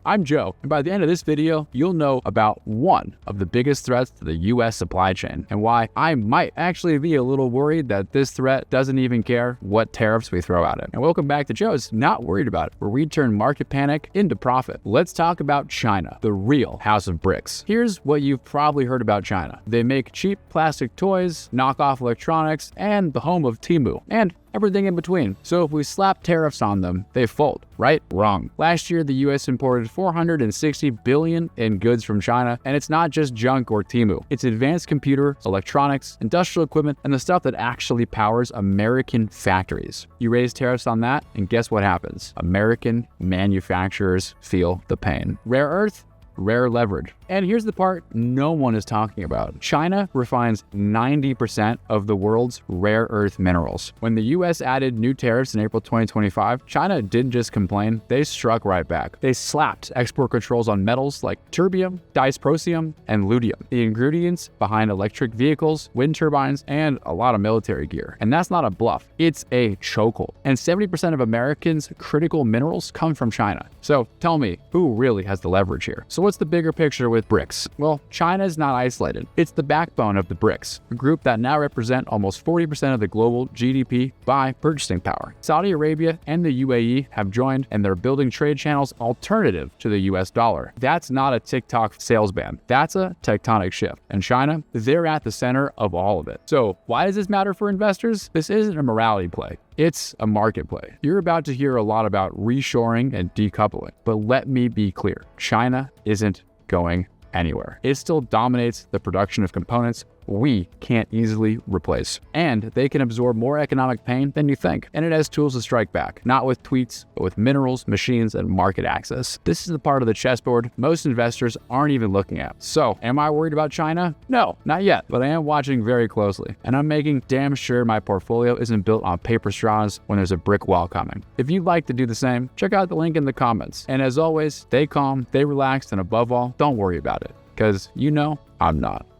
I'm Joe, and by the end of this video, you'll know about one of the biggest threats to the US supply chain and why I might actually be a little worried that this threat doesn't even care what tariffs we throw at it. And welcome back to Joe's Not Worried About It, where we turn market panic into profit. Let's talk about China, the real house of BRICS. Here's what you've probably heard about China. They make cheap plastic toys, knockoff electronics, and the home of Temu, and everything in between. So if we slap tariffs on them, they fold, right? Wrong. Last year, the US imported $460 billion in goods from China, and it's not just junk or Temu. It's advanced computer, electronics, industrial equipment, and the stuff that actually powers American factories. You raise tariffs on that, and guess what happens? American manufacturers feel the pain. Rare earth? Rare leverage. And here's the part no one is talking about. China refines 90% of the world's rare earth minerals. When the US added new tariffs in April 2025, China didn't just complain, they struck right back. They slapped export controls on metals like terbium, dysprosium, and lutetium, the ingredients behind electric vehicles, wind turbines, and a lot of military gear. And that's not a bluff, it's a chokehold. And 70% of Americans' critical minerals come from China. So tell me, who really has the leverage here? So what's the bigger picture with BRICS? Well, China is not isolated. It's the backbone of the BRICS, a group that now represent almost 40% of the global GDP by purchasing power. Saudi Arabia and the UAE have joined, and they're building trade channels alternative to the US dollar. That's not a TikTok sales ban. That's a tectonic shift. And China, they're at the center of all of it. So why does this matter for investors? This isn't a morality play. It's a market play. You're about to hear a lot about reshoring and decoupling, but let me be clear. China isn't going anywhere. It still dominates the production of components we can't easily replace. And they can absorb more economic pain than you think. And it has tools to strike back, not with tweets, but with minerals, machines, and market access. This is the part of the chessboard most investors aren't even looking at. So, am I worried about China? No, not yet, but I am watching very closely. And I'm making damn sure my portfolio isn't built on paper straws when there's a brick wall coming. If you'd like to do the same, check out the link in the comments. And as always, stay calm, stay relaxed, and above all, don't worry about it. Because you know, I'm not.